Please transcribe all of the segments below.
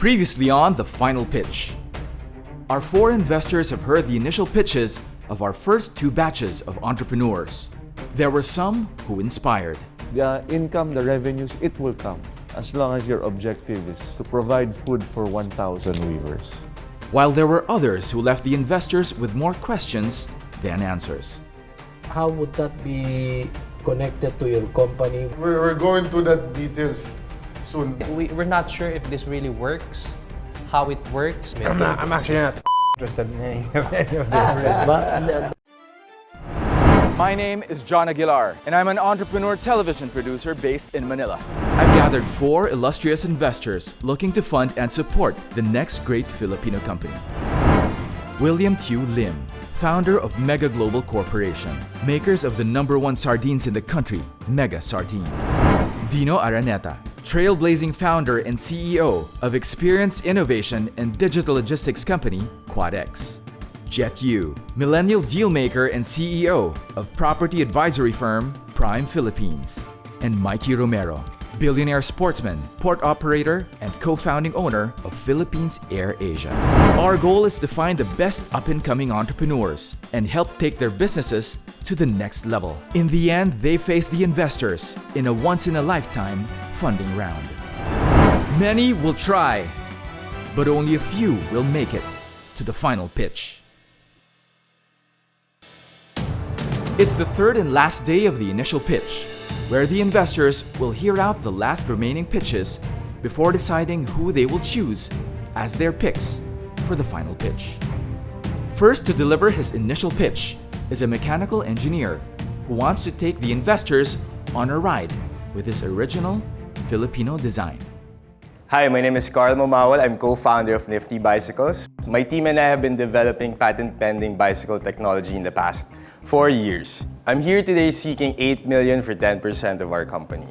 Previously on The Final Pitch. Our four investors have heard the initial pitches of our first two batches of entrepreneurs. There were some who inspired. The income, the revenues, it will come as long as your objective is to provide food for 1,000 weavers. While there were others who left the investors with more questions than answers. How would that be connected to your company? We're going to that details soon. We're not sure if this really works, how it works. I'm actually not interested in any of this. My name is John Aguilar, and I'm an entrepreneur television producer based in Manila. I've gathered four illustrious investors looking to fund and support the next great Filipino company. William Q. Lim, founder of Mega Global Corporation, makers of the #1 sardines in the country, Mega Sardines. Dino Araneta, trailblazing founder and CEO of experience innovation and digital logistics company, QuadX. Jet Yu, millennial dealmaker and CEO of property advisory firm, Prime Philippines. And Mikey Romero, billionaire sportsman, port operator, and co-founding owner of Philippines Air Asia. Our goal is to find the best up-and-coming entrepreneurs and help take their businesses to the next level. In the end, they face the investors in a once-in-a-lifetime funding round. Many will try, but only a few will make it to the final pitch. It's the third and last day of the initial pitch, where the investors will hear out the last remaining pitches before deciding who they will choose as their picks for the final pitch. First to deliver his initial pitch is a mechanical engineer who wants to take the investors on a ride with his original Filipino design. Hi, my name is Carl Mamawal. I'm co-founder of Nifty Bicycles. My team and I have been developing patent-pending bicycle technology in the past 4 years. I'm here today seeking 8 million for 10% of our company.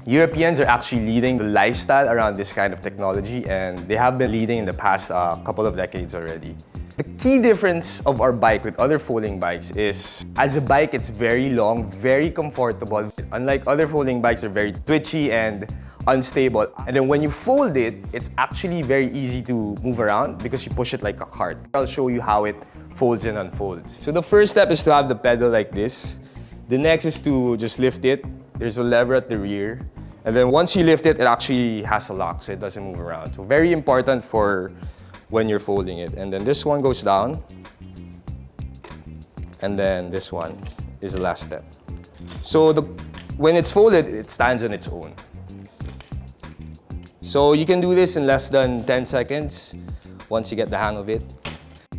Europeans are actually leading the lifestyle around this kind of technology, and they have been leading in the past couple of decades already. The key difference of our bike with other folding bikes is, as a bike, it's very long, very comfortable. Unlike other folding bikes, they're very twitchy and unstable. And then when you fold it, it's actually very easy to move around because you push it like a cart. I'll show you how it folds and unfolds. So the first step is to have the pedal like this. The next is to just lift it. There's a lever at the rear. And then once you lift it, it actually has a lock, so it doesn't move around. So very important for when you're folding it. And then this one goes down. And then this one is the last step. So when it's folded, it stands on its own. So you can do this in less than 10 seconds once you get the hang of it.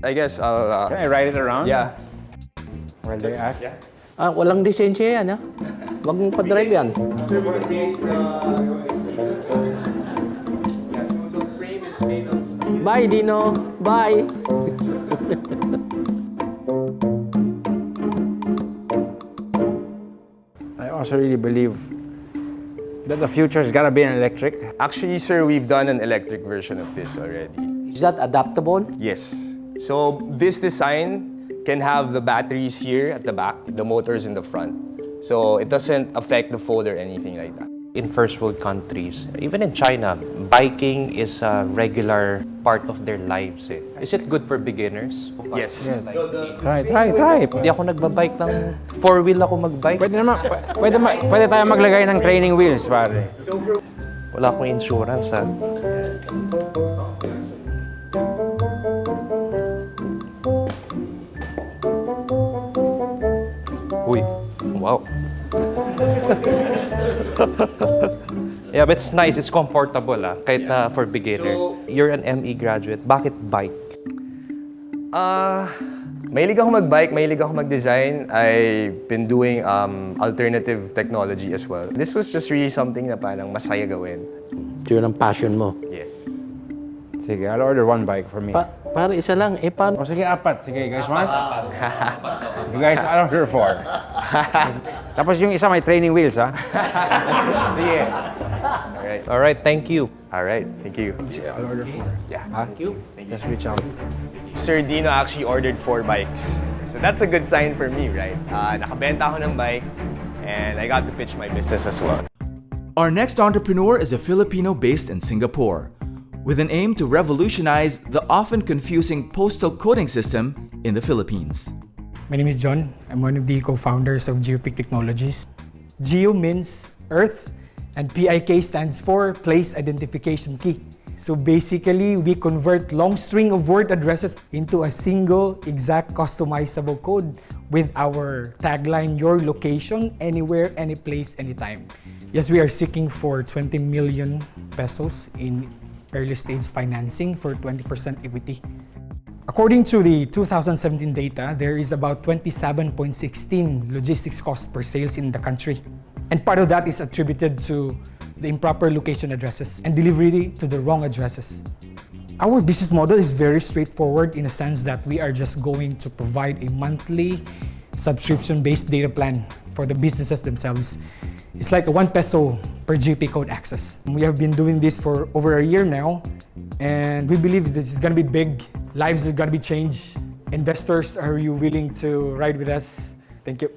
I guess I'll... Can I ride it around? Yeah. While they ask? Yeah. Walang lisensya yan, ha? Wag mong pa-drive yan. So for the case, so the frame is made of steel. Bye, Dino. Bye. I also really believe that the future's gotta be an electric. Actually, sir, we've done an electric version of this already. Is that adaptable? Yes. So this design can have the batteries here at the back, the motors in the front. So it doesn't affect the fold or anything like that. In first world countries, even in China, biking is a regular part of their lives. Is it good for beginners? Yes. Try. Hindi ako nagbabike ng 4-wheel ako magbike. Pwede tayo maglagay ng training wheels, pare. Wala akong insurance, ha? Uy, wow. Yeah, but it's nice, it's comfortable, kahit for beginner. You're an ME graduate, bakit bike? Mahilig ako magbike, mahilig ako mag-design. I've been doing alternative technology as well. This was just really something na parang masaya gawin. So yun ang passion mo. Yes. Sige, I'll order one bike for me. Para isa lang, paano? O sige, apat. Sige, guys, want? You guys, I'll order 4. Tapos yung isa may training wheels, ha? Sige. All right, thank you. All right, thank you. I'll order 4. Yeah. Thank you. Just reach out. Sir Dino actually ordered 4 bikes. So that's a good sign for me, right? Nakabenta ako ng bike and I got to pitch my business as well. Our next entrepreneur is a Filipino based in Singapore. with an aim to revolutionize the often confusing postal coding system in the Philippines. My name is John. I'm one of the co-founders of GeoP Technologies. Geo means Earth and PIK stands for Place Identification Key. So basically, we convert long string of word addresses into a single exact customizable code with our tagline, your location, anywhere, any place, anytime. Yes, we are seeking for 20 million pesos in early stage financing for 20% equity. According to the 2017 data, there is about 27.16 logistics cost per sales in the country. And part of that is attributed to the improper location addresses and delivery to the wrong addresses. Our business model is very straightforward in a sense that we are just going to provide a monthly subscription-based data plan for the businesses themselves. It's like a 1 peso per GP code access. We have been doing this for over a year now, and we believe this is gonna be big. Lives are gonna be changed. Investors, are you willing to ride with us? Thank you.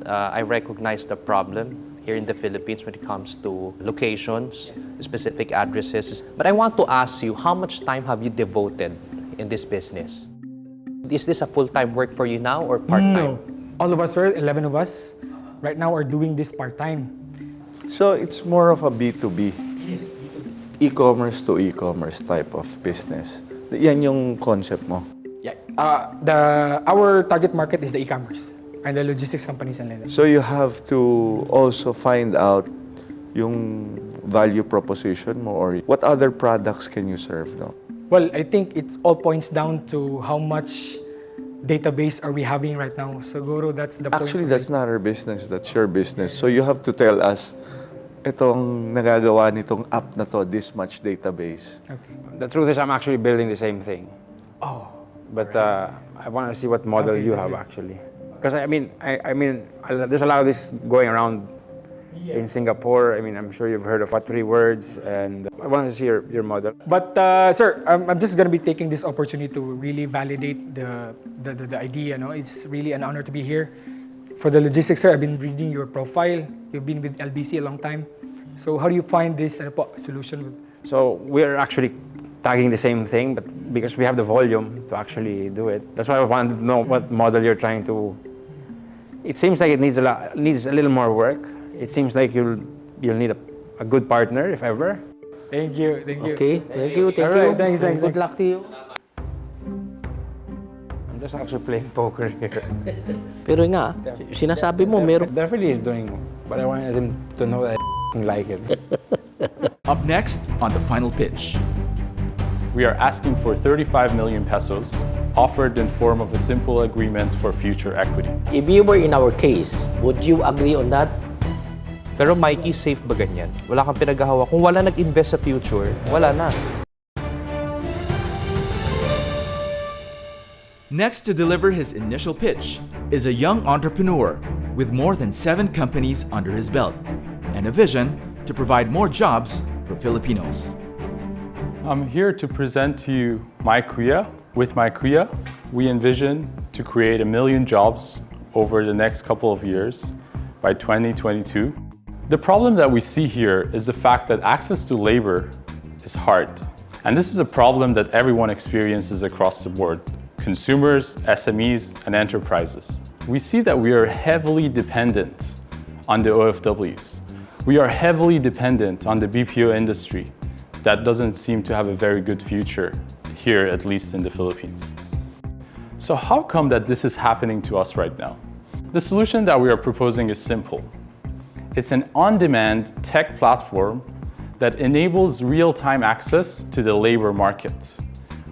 I recognize the problem here in the Philippines when it comes to locations, specific addresses. But I want to ask you, how much time have you devoted in this business? Is this a full-time work for you now or part-time? No. All of us, sir, 11 of us, right now are doing this part-time. So it's more of a B2B. E-commerce to e-commerce type of business. Yan yung concept mo. Yeah. Our target market is the e-commerce and the logistics companies and like that. So you have to also find out yung value proposition mo or what other products can you serve, no? Well, I think it all points down to how much database are we having right now. So, Guru, that's the point. Actually, that's not our business. That's your business. So you have to tell us, itong nagagawa nitong app na to, this much database. Okay. The truth is, I'm actually building the same thing. Oh. But I want to see what model you have actually. Because I mean, there's a lot of this going around in Singapore. I mean, I'm sure you've heard of what 3 words, and I want to see your model. But sir, I'm just gonna be taking this opportunity to really validate the idea. No, it's really an honor to be here. For the logistics, sir, I've been reading your profile. You've been with LBC a long time. So how do you find this solution? So we're actually tagging the same thing, but because we have the volume to actually do it. That's why I wanted to know what model you're trying to. It seems like it needs a little more work. It seems like you'll need a good partner, if ever. Thank you. Okay, thank you. All right, thanks. Good luck to you. I'm just actually playing poker here. Pero nga, sinasabi mo, meron. Definitely is doing, but I wanted him to know that I like it. Up next on the final pitch. We are asking for 35 million pesos, offered in form of a simple agreement for future equity. If you were in our case, would you agree on that? Pero Mikey, safe ba ganyan? Wala kang pinaghahawa. Kung wala nag-invest sa future, wala na. Next to deliver his initial pitch is a young entrepreneur with more than 7 companies under his belt and a vision to provide more jobs for Filipinos. I'm here to present to you MyCareer. With MyCareer, we envision to create 1 million jobs over the next couple of years by 2022. The problem that we see here is the fact that access to labor is hard. And this is a problem that everyone experiences across the board: consumers, SMEs, and enterprises. We see that we are heavily dependent on the OFWs. We are heavily dependent on the BPO industry that doesn't seem to have a very good future here, at least in the Philippines. So how come that this is happening to us right now? The solution that we are proposing is simple. It's an on-demand tech platform that enables real-time access to the labor market.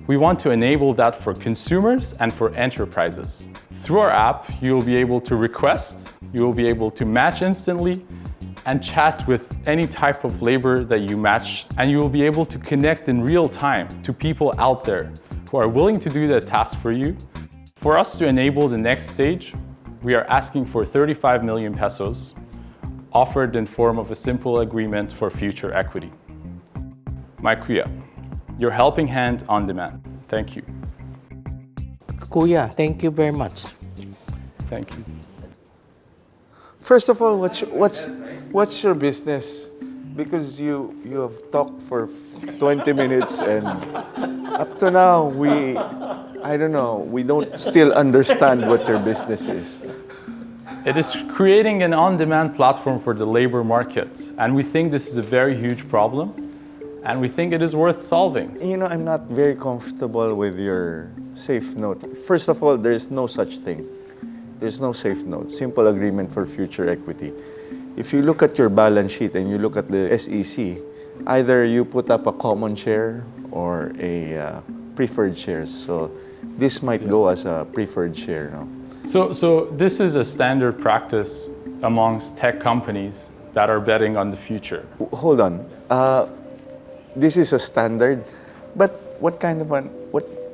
We want to enable that for consumers and for enterprises. Through our app, you will be able to request, you will be able to match instantly, and chat with any type of labor that you match, and you will be able to connect in real time to people out there who are willing to do the task for you. For us to enable the next stage, we are asking for 35 million pesos, offered in form of a simple agreement for future equity. MyCareer, your helping hand on demand. Thank you. Kuya, thank you very much. Thank you. First of all, what's your business? because you have talked for 20 minutes and up to now we don't still understand what your business is. It is creating an on-demand platform for the labor market, and we think this is a very huge problem, and we think it is worth solving. I'm not very comfortable with your safe note. First of all, there's no such thing. There's no safe note. Simple agreement for future equity. If you look at your balance sheet and you look at the SEC, either you put up a common share or a preferred shares. So this might go as a preferred share now. So this is a standard practice amongst tech companies that are betting on the future. Hold on. This is a standard, but what kind of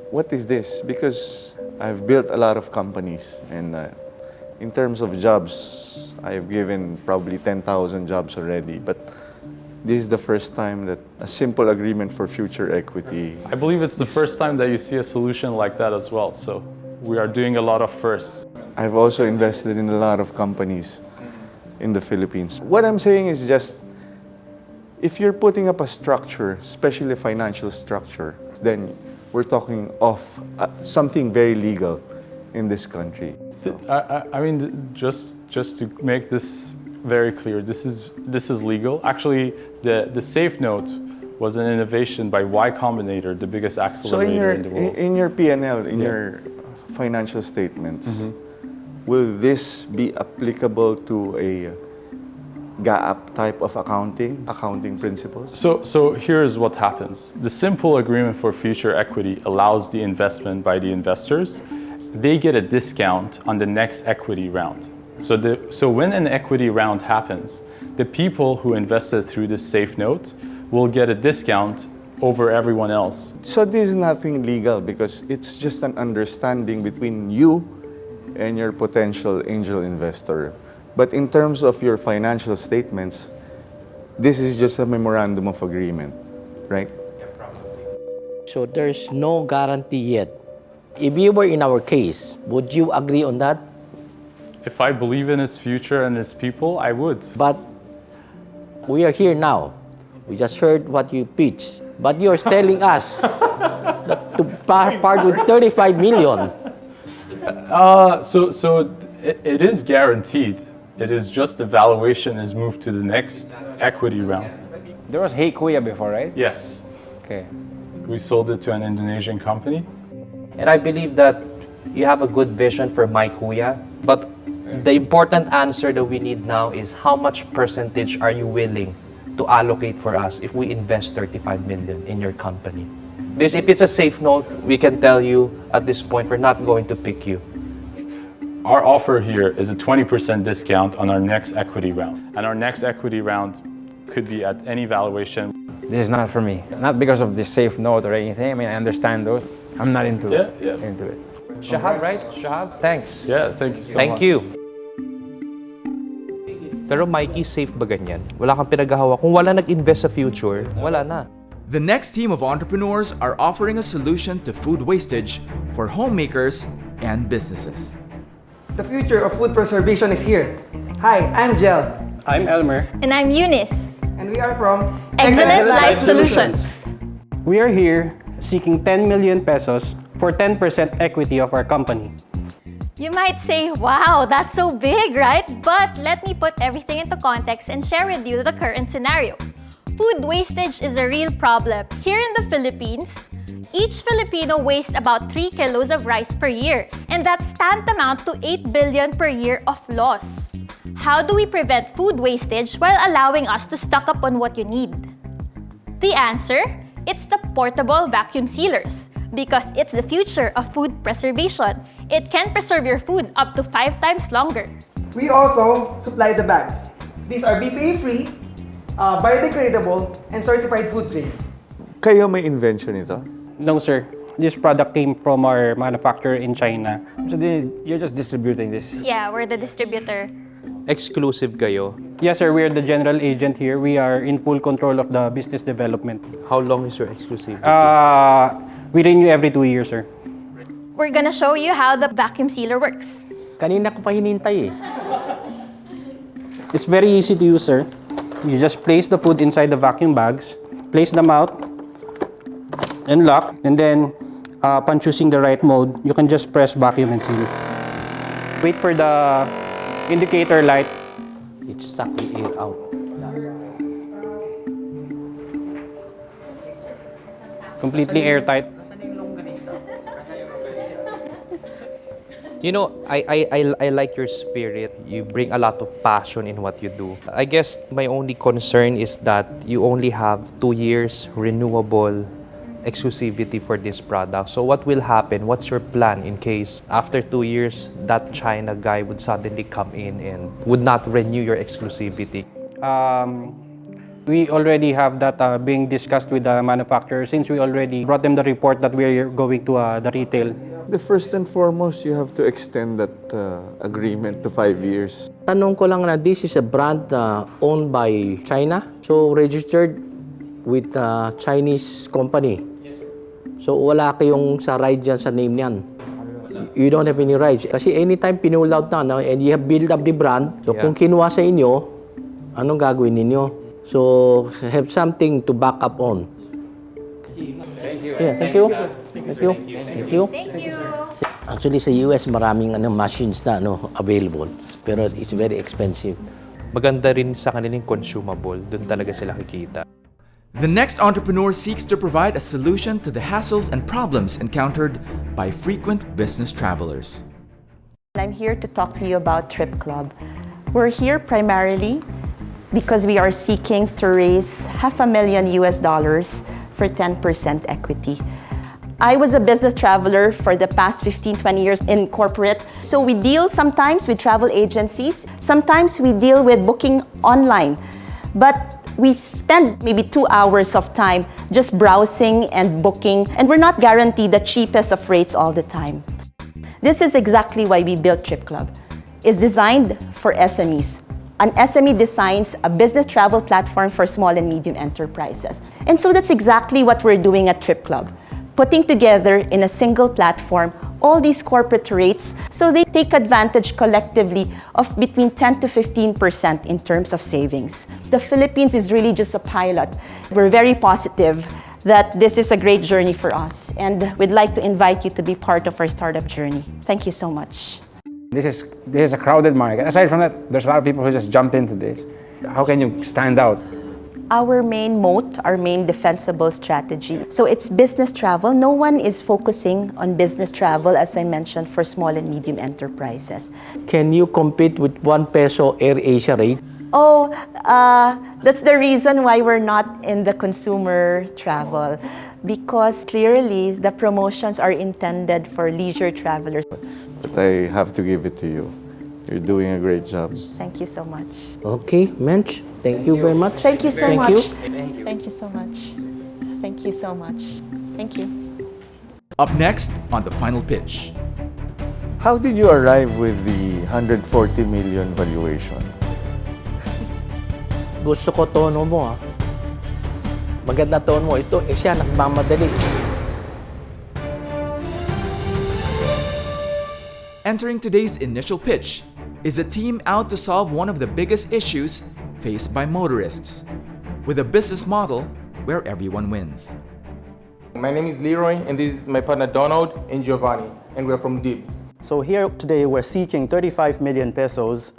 what is this? Because I've built a lot of companies, and in terms of jobs, I've given probably 10,000 jobs already, but this is the first time that a simple agreement for future equity. I believe it's the first time that you see a solution like that as well, so we are doing a lot of firsts. I've also invested in a lot of companies in the Philippines. What I'm saying is just, if you're putting up a structure, especially a financial structure, then we're talking of something very legal in this country. I mean, just to make this very clear, this is legal. Actually, the safe note was an innovation by Y Combinator, the biggest accelerator in the world. In your P&L, in your financial statements, will this be applicable to a GAAP type of accounting principles? So here's what happens. The simple agreement for future equity allows the investment by the investors. They get a discount on the next equity round. So when an equity round happens, the people who invested through this safe note will get a discount over everyone else. So this is nothing legal because it's just an understanding between you and your potential angel investor. But in terms of your financial statements, this is just a memorandum of agreement, right? Yeah, probably. So there's no guarantee yet. If you were in our case, would you agree on that? If I believe in its future and its people, I would. But we are here now. We just heard what you pitched. But you're telling us that to part with 35 million. So it is guaranteed. It is just the valuation is moved to the next equity round. There was Hey Kuya before, right? Yes. Okay. We sold it to an Indonesian company. And I believe that you have a good vision for MyCareer, but the important answer that we need now is how much percentage are you willing to allocate for us if we invest 35 million in your company? Because if it's a safe note, we can tell you at this point we're not going to pick you. Our offer here is a 20% discount on our next equity round. And our next equity round could be at any valuation. This is not for me. Not because of the safe note or anything. I mean, I understand those. I'm not into it. Into it. Shahab, right? Shahab, thanks. Yeah, thank you so much. Thank you. Pero Mikey, safe ba ganyan? Wala kang pinaghahawa. Kung wala nag-invest sa future, wala na. The next team of entrepreneurs are offering a solution to food wastage for homemakers and businesses. The future of food preservation is here. Hi, I'm Jel. I'm Elmer. And I'm Eunice. And we are from Excellent Life Solutions. We are here seeking 10 million pesos for 10% equity of our company. You might say, wow, that's so big, right? But let me put everything into context and share with you the current scenario. Food wastage is a real problem. Here in the Philippines, each Filipino wastes about 3 kilos of rice per year, and that's tantamount to 8 billion per year of loss. How do we prevent food wastage while allowing us to stock up on what you need? The answer? It's the portable vacuum sealers, because it's the future of food preservation. It can preserve your food up to 5 times longer. We also supply the bags. These are BPA-free, biodegradable, and certified food grade. Kayo may invention ito? No, sir. This product came from our manufacturer in China. So you're just distributing this? Yeah, we're the distributor. Exclusive kayo. Yes, sir. We are the general agent here. We are in full control of the business development. How long is your exclusivity? We renew every 2 years, sir. We're gonna show you how the vacuum sealer works. Kanina ko pa hinintay eh. It's very easy to use, sir. You just place the food inside the vacuum bags, place them out, and lock, and then upon choosing the right mode, you can just press vacuum and seal. Wait for the indicator light. It sucks the air out. Completely airtight. You know, I like your spirit. You bring a lot of passion in what you do. I guess my only concern is that you only have 2 years renewable exclusivity for this product. So what will happen? What's your plan in case after 2 years that China guy would suddenly come in and would not renew your exclusivity? We already have that being discussed with the manufacturer since we already brought them the report that we are going to the retail. The first and foremost, you have to extend that agreement to 5 years. Tanong ko lang na this is a brand owned by China, so registered with a Chinese company. So wala kayong sa ride dyan sa name niyan. You don't have any rights. Kasi anytime pinull out na, no, and you have built up the brand, so kung kinuha sa inyo, anong gagawin ninyo? So have something to back up on. Thank you. Yeah, thank you. Thank you. Thank you. Actually, sa US, maraming machines na available. Pero it's very expensive. Maganda rin sa kanilang consumable. Doon talaga sila kikita. The next entrepreneur seeks to provide a solution to the hassles and problems encountered by frequent business travelers. I'm here to talk to you about TripClub. We're here primarily because we are seeking to raise $500,000 for 10% equity. I was a business traveler for the past 15-20 years in corporate. So we deal sometimes with travel agencies, sometimes we deal with booking online. But we spend maybe 2 hours of time just browsing and booking, and we're not guaranteed the cheapest of rates all the time. This is exactly why we built TripClub. It's designed for SMEs. An SME designs a business travel platform for small and medium enterprises. And so that's exactly what we're doing at TripClub, putting together in a single platform all these corporate rates so they take advantage collectively of between 10 to 15% in terms of savings. The Philippines is really just a pilot. We're very positive that this is a great journey for us, and we'd like to invite you to be part of our startup journey. Thank you so much. This is a crowded market. Aside from that, there's a lot of people who just jump into this. How can you stand out? Our main moat, our main defensible strategy. So it's business travel. No one is focusing on business travel, as I mentioned, for small and medium enterprises. Can you compete with 1 peso AirAsia rate? Oh, that's the reason why we're not in the consumer travel, because clearly the promotions are intended for leisure travelers. But I have to give it to you. You're doing a great job. Thank you so much. Okay, Mensch, thank you very much. Thank you so Thank much. you. Thank you so much. Thank you so much. Thank you. Up next on the final pitch. How did you arrive with the 140 million valuation? Gusto ko tono mo, ha. Maganda tono mo. Ito, siya nagmamadali. Entering today's initial pitch is a team out to solve one of the biggest issues faced by motorists, with a business model where everyone wins. My name is Leroy, and this is my partner Donald and Giovanni, and we're from Dibs. So here today we're seeking 35 million pesos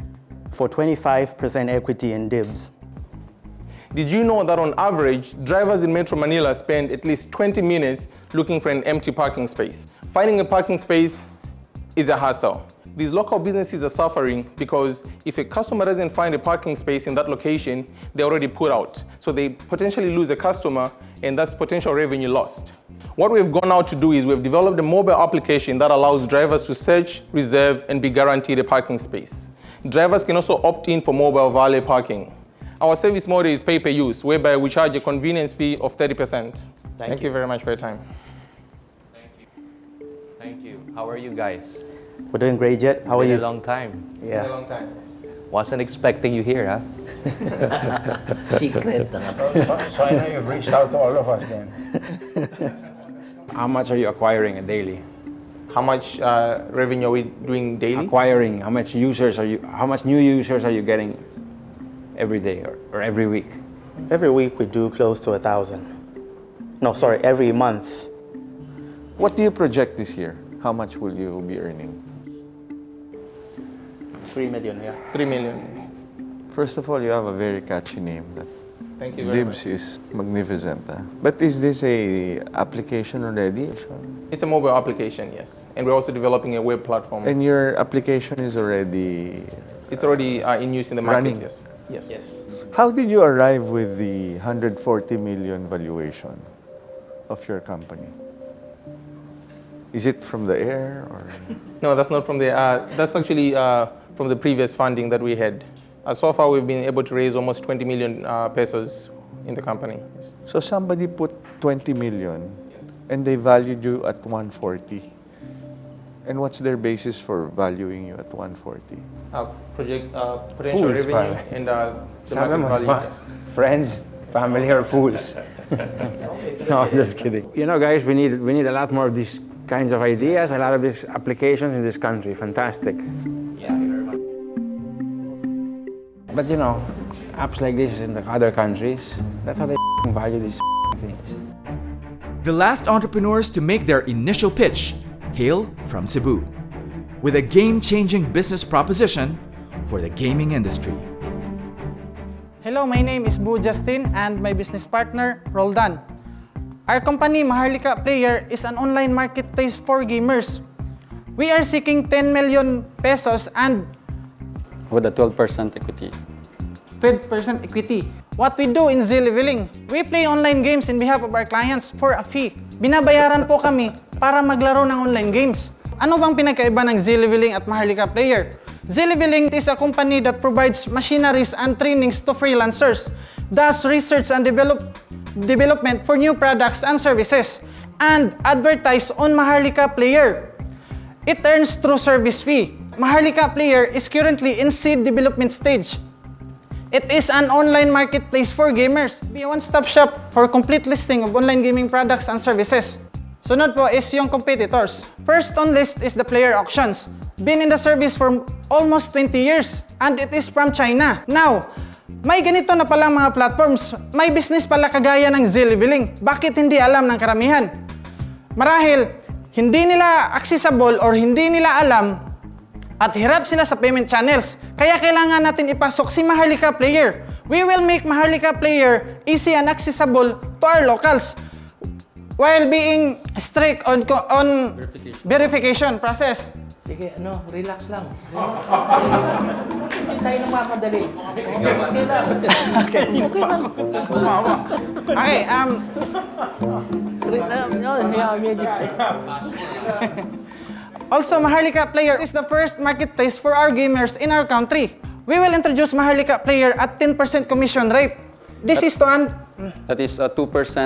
for 25% equity in Dibs. Did you know that on average, drivers in Metro Manila spend at least 20 minutes looking for an empty parking space? Finding a parking space is a hassle. These local businesses are suffering because if a customer doesn't find a parking space in that location, they're already put out. So they potentially lose a customer, and that's potential revenue lost. What we've gone out to do is we've developed a mobile application that allows drivers to search, reserve, and be guaranteed a parking space. Drivers can also opt in for mobile valet parking. Our service model is pay-per-use, whereby we charge a convenience fee of 30%. Thank you very much for your time. Thank you. How are you guys? We're doing great, Jet. How are you? Been a long time. Yeah. Been a long time. Wasn't expecting you here, huh? Secret. So I know you've reached out to all of us then. How much are you acquiring daily? How much revenue are we doing daily? Acquiring, how much new users are you getting? every day or every week? Every week we do close to 1,000. No, sorry, every month. What do you project this year? How much will you be earning? 3 million, yeah. 3 million. Yes. First of all, you have a very catchy name. Thank you very Dibs much. is magnificent. But is this a application already? It's a mobile application, yes. And we're also developing a web platform. And your application is already... It's already in use in the market, running. yes. Yes. How did you arrive with the 140 million valuation of your company? Is it from the air or? No, that's not from the. That's actually from the previous funding that we had. So far, we've been able to raise almost 20 million pesos in the company. Yes. So somebody put 20 million, and they valued you at 140. And what's their basis for valuing you at 140? Potential Fools, revenue pare. and the market value. Friends, family, or fools? No, I'm just kidding. You know, guys, we need a lot more of these kinds of ideas, a lot of these applications in this country. Fantastic. But you know, apps like this in the other countries, that's how they value these things. The last entrepreneurs to make their initial pitch hail from Cebu, with a game-changing business proposition for the gaming industry. Hello, my name is Bu Justin and my business partner, Roldan. Our company, Maharlika Player, is an online marketplace for gamers. We are seeking 10 million pesos and With a 12% equity. 12% equity. What we do in Deliberations, we play online games in behalf of our clients for a fee. Binabayaran po kami para maglaro ng online games. Ano bang pinagkaiba ng Deliberations at Maharlika Player? Deliberations is a company that provides machineries and trainings to freelancers, does research and development for new products and services, and advertise on Maharlika Player. It earns through service fee. Maharlika Player is currently in seed development stage. It is an online marketplace for gamers. Be a one-stop shop for complete listing of online gaming products and services. Sunod po is yung competitors. First on list is the Player Auctions. Been in the service for almost 20 years and it is from China. Now, may ganito na palang mga platforms. May business pala kagaya ng Deliberations. Bakit hindi alam ng karamihan? Marahil, hindi nila accessible or hindi nila alam at hirap sila sa payment channels. Kaya kailangan natin ipasok si Maharlika Player. We will make Maharlika Player easy and accessible to our locals while being strict on verification process. Sige, relax lang. Hindi tayo nagmamadali. Okay lang. Okay, also, Maharlika Player is the first marketplace for our gamers in our country. We will introduce Maharlika Player at 10% commission rate. This is to That is 2%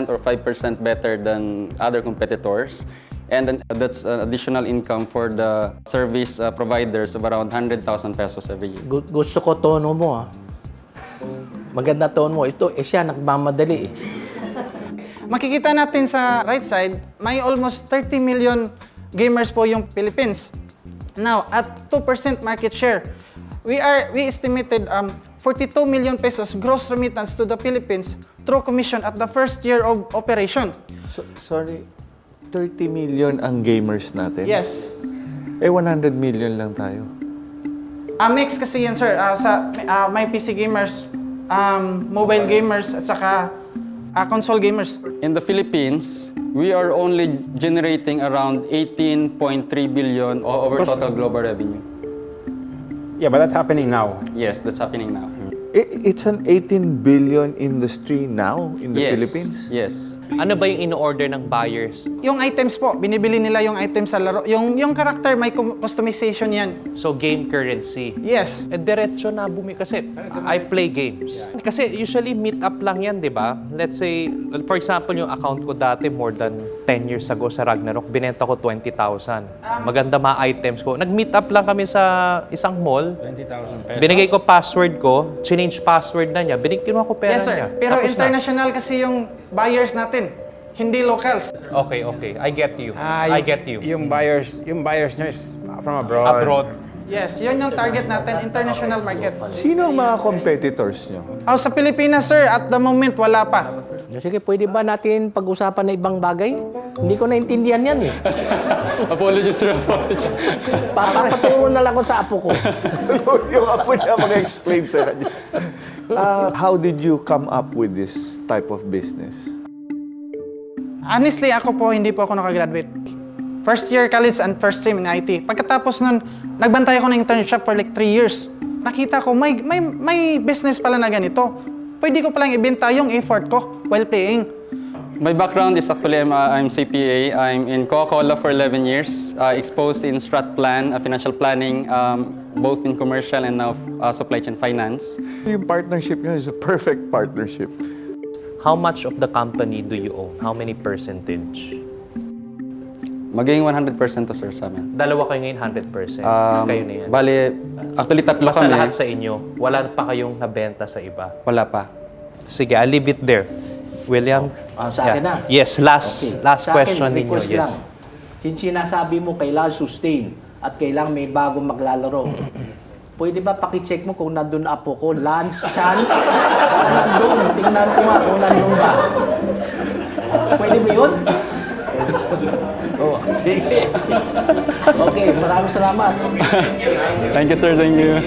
or 5% better than other competitors. And then that's additional income for the service providers of around 100,000 pesos every year. Gusto ko tono mo, Maganda tono mo. Ito, siya nagmamadali Makikita natin sa right side, may almost 30 million gamers po yung Philippines. Now, at 2% market share, we estimated 42 million pesos gross remittance to the Philippines through commission at the first year of operation. Sorry, 30 million ang gamers natin? Yes. 100 million lang tayo. Mix kasi yan, sir. May PC gamers, mobile gamers, at saka console gamers. In the Philippines, we are only generating around 18.3 billion over total global revenue. Yeah, but that's happening now. Yes, that's happening now. It's an 18 billion industry now in the Philippines? Yes. Ano ba yung in-order ng buyers? Yung items po, binibili nila yung items sa laro. Yung character, may customization yan. So, game currency. Yes. Diretso na bumi kasi I play games. Kasi usually meet up lang yan, di ba? Let's say, for example, yung account ko dati more than 10 years ago sa Ragnarok, binenta ko 20,000. Maganda mga items ko. Nag-meet up lang kami sa isang mall. 20,000 pesos. Binigay ko password ko, change password na niya, kinuha ko pera Yes, sir. niya. Pero Tapos international kasi yung buyers natin, hindi locals. Okay. I get you. I get you. Yung buyers nyo is from abroad. Yes, yun yung target natin, international market. Sino ang mga competitors nyo? Sa Pilipinas, sir, at the moment, wala pa. Sige, pwede ba natin pag-usapan na ibang bagay? Hindi ko naintindihan yan eh. Apologies, sir. Apologies. Papaturo na lang ko sa apo ko. Yung apo niya mag-explain sa kanya. How did you come up with this type of business? Honestly, ako po, hindi po ako nakagraduate. First year college and first sem in IT. Pagkatapos nun, nagbantay ako ng internship for like 3 years. Nakita ko, may business pala na ganito. Pwede ko palang ibenta yung effort ko while playing. My background is actually I'm CPA. I'm in Coca-Cola for 11 years, exposed in strat plan, financial planning, both in commercial and now supply chain finance. Yung partnership nyo is a perfect partnership. How much of the company do you own? How many percentage? Magiging 100% to, sir, sa amin. Dalawa kayo ngayon, 100%. Kayo na yan. Bali, actually tatlo Basta kami. lahat sa inyo, wala pa kayong nabenta sa iba. Wala pa. Sige, I'll leave it there. William? Sa akin na? Yes, last Sa question akin, ninyo. request Yes. lang. Since sinasabi mo kailangan sustain at kailangan may bagong maglalaro, pwede ba pakicheck mo kung nandun apo ko, Lance Chan? Nandun, tingnan ko nga kung nandun ba. Pwede ba yun? Sige. Okay, maraming salamat. Thank you, sir. Thank you.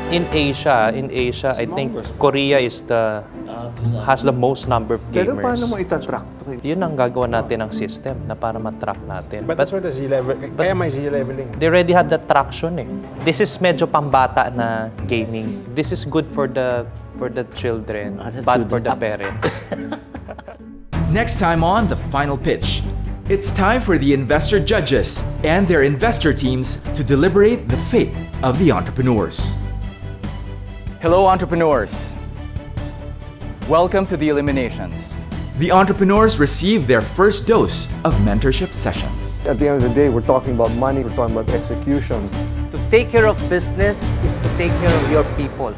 In Asia, I think Korea has the most number of gamers. Pero paano mo itatrack to? Yun ang gagawa natin ng system na para matrack natin. But that's where the Z-level, kaya may Z-leveling. They already have that traction eh. This is medyo pambata na gaming. This is good for the children, bad for the parents. Next time on The Final Pitch, it's time for the investor judges and their investor teams to deliberate the fate of the entrepreneurs. Hello, entrepreneurs. Welcome to the eliminations. The entrepreneurs receive their first dose of mentorship sessions. At the end of the day, we're talking about money, we're talking about execution. To take care of business is to take care of your people.